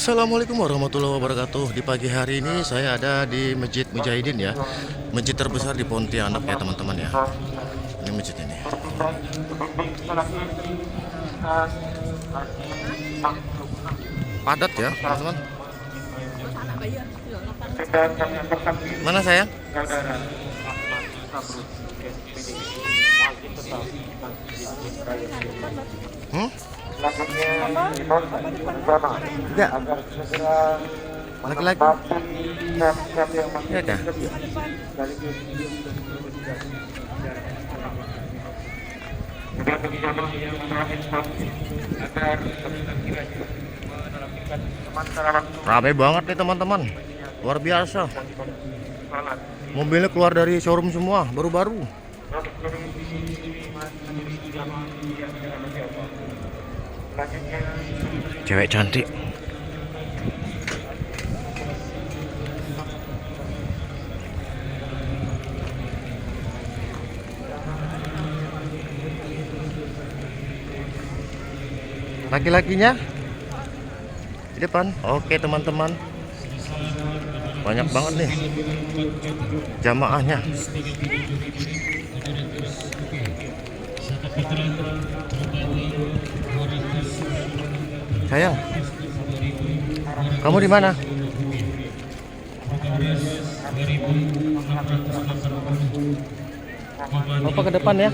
Assalamualaikum warahmatullahi wabarakatuh. Di pagi hari ini saya ada di Masjid Mujahidin ya, masjid terbesar di Pontianak ya teman-teman ya. Ini masjid ini. Padat ya teman-teman. Mana sayang? Tidak. Laki-laki. Ya dah. Ramai banget nih teman-teman. Luar biasa. Mobilnya keluar dari showroom semua, baru-baru. Cewek cantik. Laki-lakinya di depan. Oke teman-teman, banyak banget nih jamaahnya. Sayang, kamu di mana? Apa ke depan ya?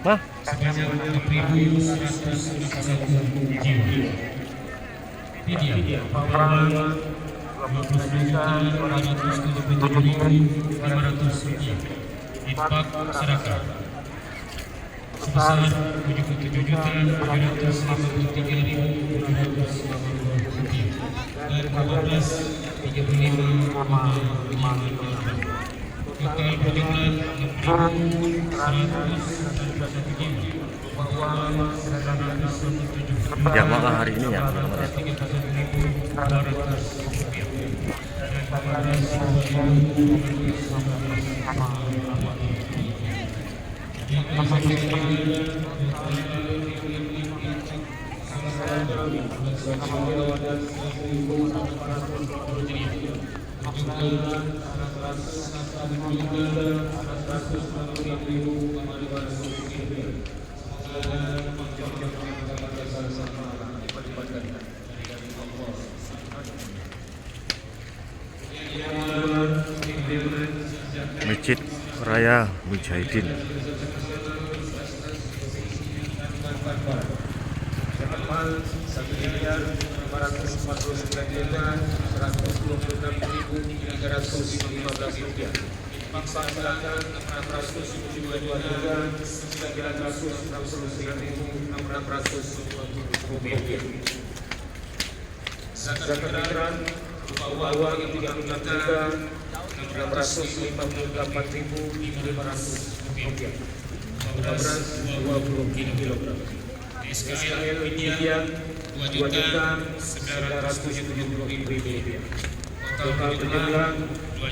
Hah? Infak sedekah sebesar 77.753.750 rupiah dan 12.35,5 total berjumlah 6.121 Jamaah hari ini ya teman-teman ya. Masjid Raya Mujahidin. Paksa silakan 672.969.600 rupiah. Zakat fitrah berupa uang yang 36.658.500 rupiah. Beras 20 kg. SKL India 2.970.000 rupiah. Total berjumlah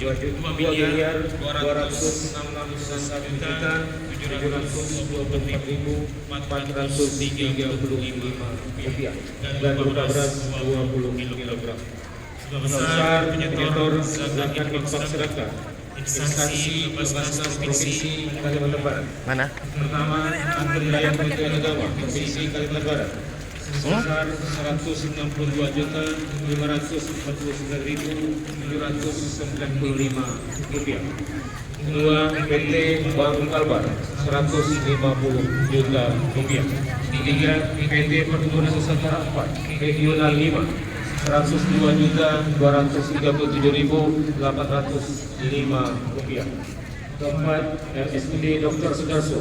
2.224.725.435 rupiah dan berupa beras 20 kg. Sebesar penyetor zakat infak sedekah instansi Basnas Provinsi Kalimantan Barat. Mana? Pertama, Kantor Wilayah Kementerian Agama Provinsi Kalimantan Barat sebesar 169.249.795 rupiah. Kedua, PT Bank Kalbar 150 juta rupiah. Ketiga, PT Perkebunan Nusantara 4 Regional 5 102.237.805 rupiah. Keempat, RSUD Dr. Sudarso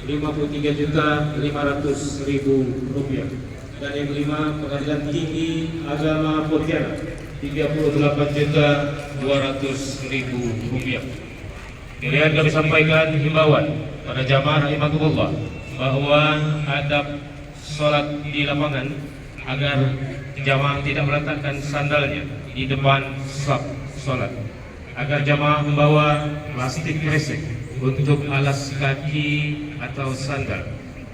53.500.000 rupiah. Dan yang kelima, Pengadilan Tinggi Agama Pontianak 38.200.000 rupiah. Kemudian kami sampaikan himbauan pada jamaah rahimakumullah bahwa adab sholat di lapangan agar jamaah tidak meletakkan sandalnya di depan saf sholat, agar jamaah membawa plastik kresek untuk alas kaki atau sandal.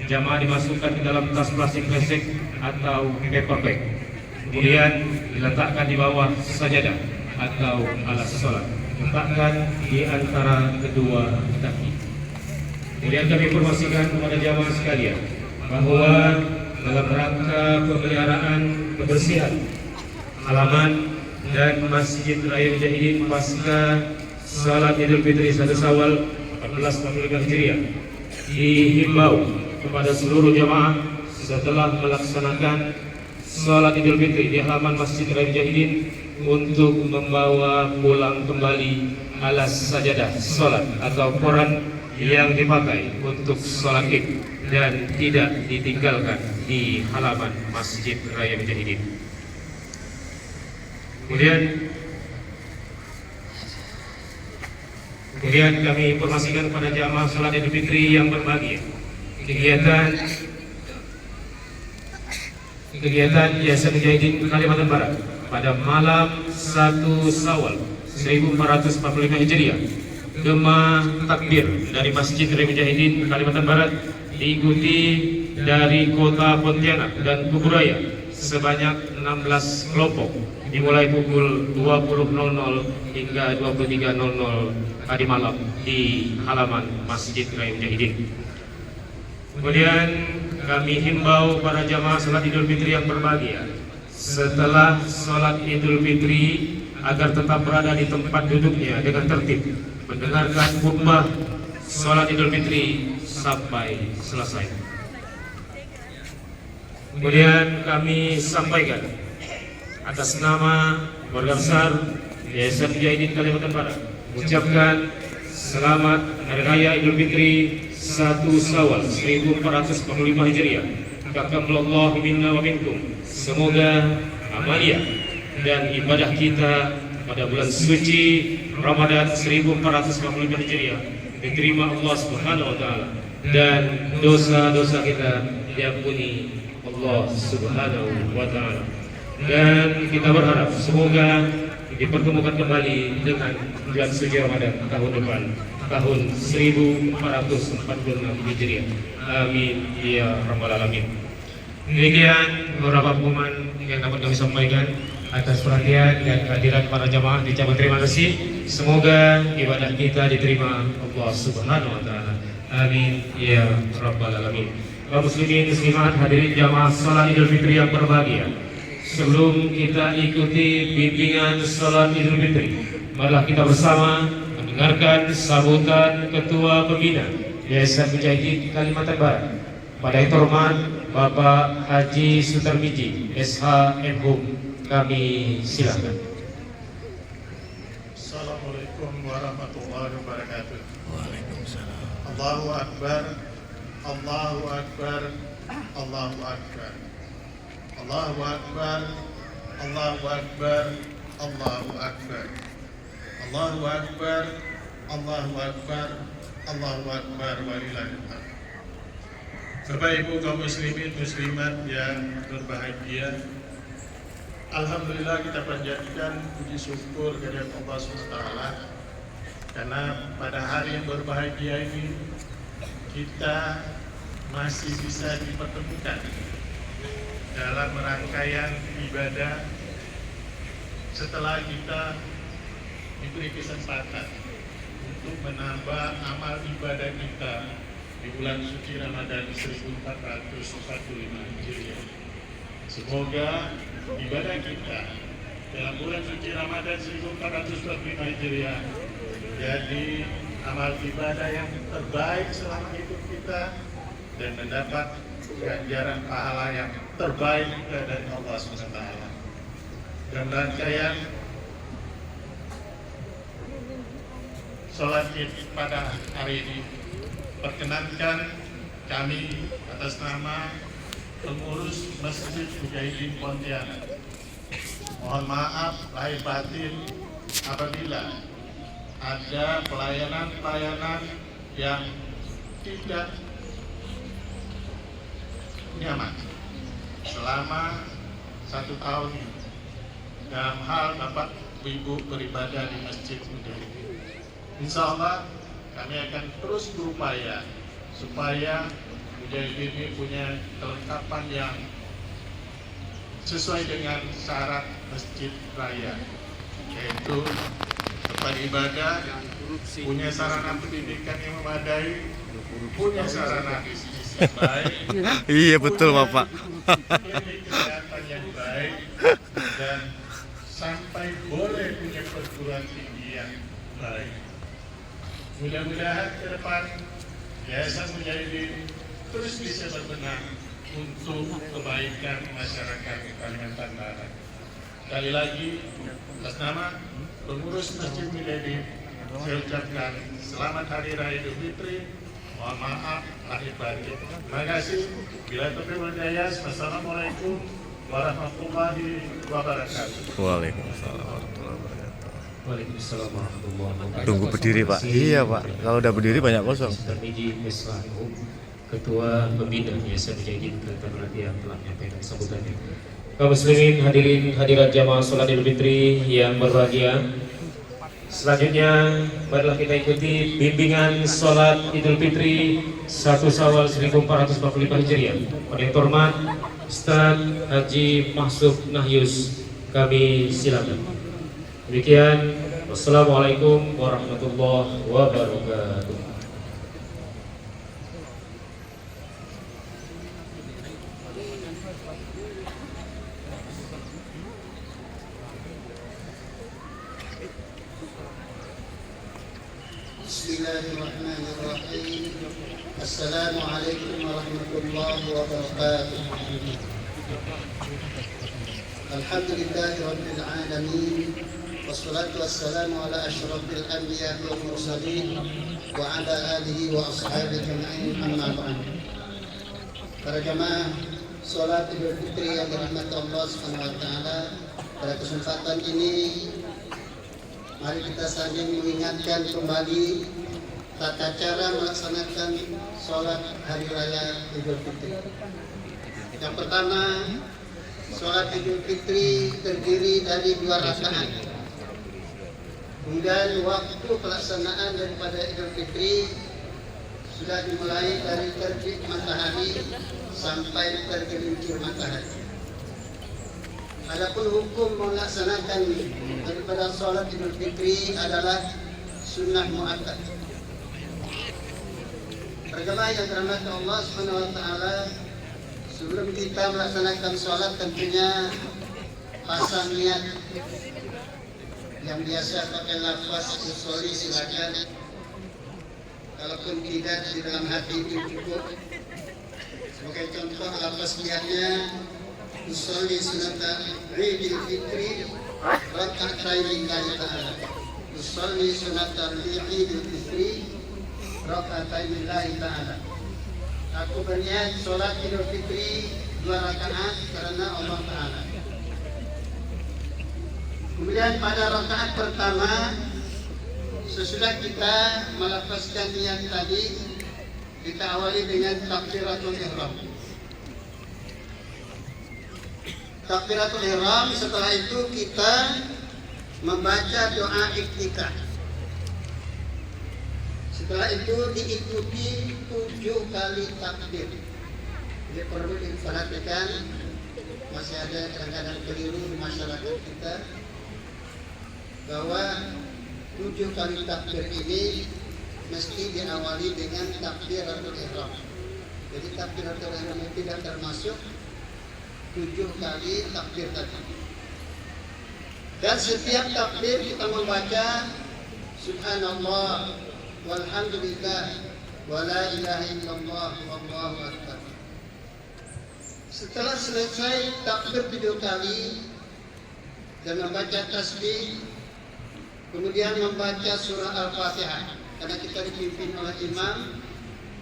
Jamaah dimasukkan ke dalam tas plastik kresek atau paper bag. kemudian diletakkan di bawah sajadah atau alas sholat, letakkan di antara kedua kaki. Kemudian kami informasikan kepada jamaah sekalian bahwa dalam rangka pemeliharaan kebersihan halaman dan Masjid Raya Mujahidin pasca Salat Idul Fitri 1 Syawal 1445 Hijriah, dihimbau kepada seluruh jamaah setelah melaksanakan Salat Idul Fitri di halaman Masjid Raya Mujahidin untuk membawa pulang kembali alas sajadah salat atau koran yang dipakai untuk salat Id dan tidak ditinggalkan di halaman Masjid Raya Mujahidin. Kemudian kami informasikan kepada jamaah salat Idul Fitri yang berbahagia, kegiatan Yayasan Mujahidin Kalimantan Barat pada malam 1 Syawal 1445 Hijriah, gema takbir dari Masjid Raya Mujahidin Kalimantan Barat diikuti dari kota Pontianak dan Kuburaya sebanyak 16 kelompok dimulai pukul 20.00 hingga 23.00 tadi malam di halaman Masjid Raya Mujahidin. Kemudian kami himbau para jamaah salat Idul Fitri yang berbahagia, setelah salat Idul Fitri agar tetap berada di tempat duduknya dengan tertib, mendengarkan khutbah salat Idul Fitri sampai selesai. Kemudian kami sampaikan atas nama keluarga besar Yayasan Mujahidin Kalimantan Barat mengucapkan selamat Hari Raya Idul Fitri 1 Syawal 1445 Hijriah. Taqabbalallahu minna wa minkum. Semoga amalia dan ibadah kita pada bulan suci Ramadan 1445 Hijriah diterima Allah Subhanahu wa taala dan dosa-dosa kita diampuni Allah Subhanahu wa taala. Dan kita berharap semoga dipertemukan kembali dengan bulan suci Ramadan tahun depan, tahun 1446 Hijriah. Amin ya rabbal alamin. Demikian beberapa pengumuman yang dapat kami sampaikan. Atas perhatian dan kehadiran para jamaah diucapkan terima kasih. Semoga ibadah kita diterima Allah Subhanahu wa taala. Amin ya rabbal alamin. Kaum muslimin muslimat hadirin jamaah salat Idul Fitri yang berbahagia. Sebelum kita ikuti bimbingan salat Idul Fitri, marilah kita bersama mendengarkan sambutan Ketua Pembina Yayasan Mujahidin Kalimantan Barat. Pada yang terhormat Bapak Haji Sutarmiji SH MHum, kami silakan. Assalamualaikum warahmatullahi wabarakatuh. Waalaikumsalam. Allahu Akbar, Allahu Akbar, Allahu Akbar, Allahu Akbar, Allahu Akbar, Allahu Akbar, Allahu Akbar, Allahu Akbar, Allahu Akbar, walillahil hamd. Bapak Ibu kaum muslimin muslimat yang berbahagia, alhamdulillah kita panjatkan puji syukur kepada Allah SWT karena pada hari yang berbahagia ini kita masih bisa dipertemukan dalam rangkaian ibadah setelah kita diberi kesempatan untuk menambah amal ibadah kita di bulan suci Ramadan 1445 Hijriah. Semoga ibadah kita dalam bulan suci Ramadan 1445 Hijriah jadi amal ibadah yang terbaik selama hidup kita dan mendapat ganjaran pahala yang terbaik dari Allah SWT. Dan rangkaian sholat Id pada hari ini, perkenankan kami atas nama pengurus Masjid Mujahidin Pontianak mohon maaf lahir batin apabila ada pelayanan-pelayanan yang tidak nyaman selama 1 tahun dalam hal Bapak Ibu beribadah di Masjid Mujahidin. Insya Allah kami akan terus berupaya supaya Mujahidin ini punya kelengkapan yang sesuai dengan syarat masjid raya, yaitu tempat ibadah punya sarana pendidikan yang memadai, punya sarana bisnis yang baik, Iya betul Bapak. klinik kesehatan yang baik, dan sampai boleh punya perguruan tinggi yang baik. Mudah-mudahan ke depan Yayasan Mujahidin terus bisa berbenah untuk kebaikan masyarakat Kalimantan Barat. Sekali lagi, atas nama pengurus Masjid Mujahidin, saya ucapkan selamat Hari Raya Idul Fitri. Mohon maaf lahir batin. Terima kasih. Bila taufiq wal hidayah. Wassalamualaikum warahmatullahi wabarakatuh. Waalaikumsalam warahmatullahi wabarakatuh. Waalaikumsalam warahmatullahi wabarakatuh. Tunggu berdiri Pak. Iya Pak. Kalau udah berdiri banyak kosong. Tarmiji Mesrahu, Ketua Pembina Yayasan Mujahidin Kalimantan Barat yang telah menyampaikan sambutannya. Kaum muslimin hadirin hadirat jamaah salat Idul Fitri yang berbahagia. Selanjutnya marilah kita ikuti bimbingan salat Idul Fitri 1 Syawal 1445 Hijriah. Pada yang terhormat Ustaz Haji Mahsub Nahyus, kami silakan. Demikian, wassalamualaikum warahmatullahi wabarakatuh. Bismillahirrahmanirrahim. Assalamualaikum warahmatullahi wabarakatuh. Alhamdulillahirabbil alamin. Wassalatu wassalamu ala asyrafil anbiya wal mursalin wa ala alihi wa ashabihi ajma'in, amma ba'd. Para jamaah salat Idul Fitri yang dirahmati Allah Subhanahu wa taala, pada kesempatan ini mari kita saling mengingatkan kembali tata cara melaksanakan sholat Hari Raya Idul Fitri. Yang pertama, sholat Idul Fitri terdiri dari 2 rakaat. Kemudian waktu pelaksanaan daripada Idul Fitri sudah dimulai dari terbit matahari sampai tergelincir matahari. Adapun hukum melaksanakan daripada sholat Idul Fitri adalah sunnah muakkad. Berjamaah yang dirahmati Allah Subhanahu wa taala, sebelum kita melaksanakan sholat tentunya pasang niat. Yang biasa pakai lafaz usolli silakan. Kalaupun tidak di dalam hati itu cukup. Sebagai contoh lafaz niatnya, usolli sunata Idul Fitri raka'atain lillahi ta'ala. Usolli sunata Idul Fitri raka'atain lillahi ta'ala. Aku berniat sholat Idul Fitri 2 rakaat karena Allah Ta'ala. Kemudian pada rakaat pertama, sesudah kita melafazkan niat tadi, kita awali dengan takbiratul ihram. Takbiratul ihram, setelah itu kita membaca doa iftitah. Setelah itu diikuti 7 kali takbir. Jadi perlu diperhatikan, masih ada kadang-kadang keliru di masyarakat kita bahwa 7 kali takbir ini mesti diawali dengan takbiratul ihram. Jadi takbiratul ihram itu tidak termasuk 7 kali takbir tadi. Dan setiap takbir kita membaca subhanallah walhamdulillah wa la ilaha illallah wallahu akbar. Setelah selesai takbir 7 kali dan membaca tasbih, kemudian membaca surah Al-Fatihah. Karena kita dipimpin oleh imam,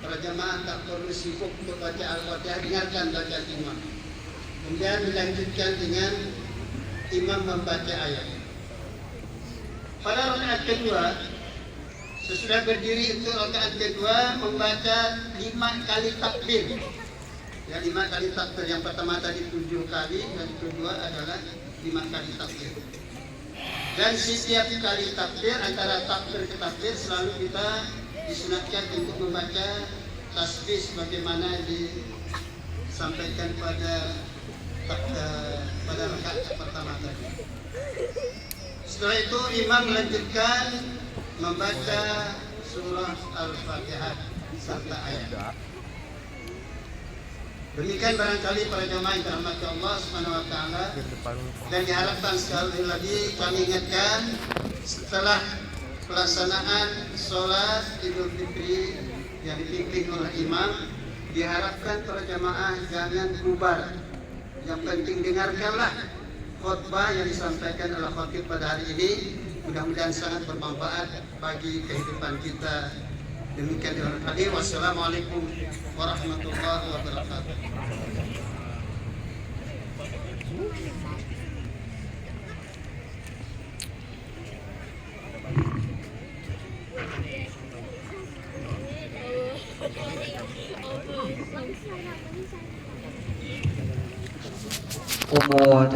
para jamaah tak perlu sibuk untuk baca Al-Fatihah, dengarkan bacaan imam. Kemudian dilanjutkan dengan imam membaca ayat. Pada rakaat kedua, sesudah berdiri untuk rakaat kedua, membaca 5 kali takbir. Ya, 5 kali takbir. Yang pertama tadi 7 kali, dan kedua adalah 5 kali takbir. Dan setiap kali takbir, antara takbir ke takbir, selalu kita disunatkan untuk membaca tasbih sebagaimana disampaikan pada pada rakaat pertama tadi. Setelah itu imam melanjutkan membaca surah Al-Fatihah serta ayat. Demikian barangkali para jamaah yang dirahmati Allah Subhanahu wa taala, dan diharapkan sekali lagi kami ingatkan, setelah pelaksanaan sholat Idul Fitri yang dipimpin oleh imam, diharapkan para jamaah jangan bubar. Yang penting dengarkanlah khutbah yang disampaikan oleh khatib pada hari ini. Mudah-mudahan sangat bermanfaat bagi kehidupan kita. Demikian tadi. Wassalamualaikum warahmatullahi wabarakatuh. Umur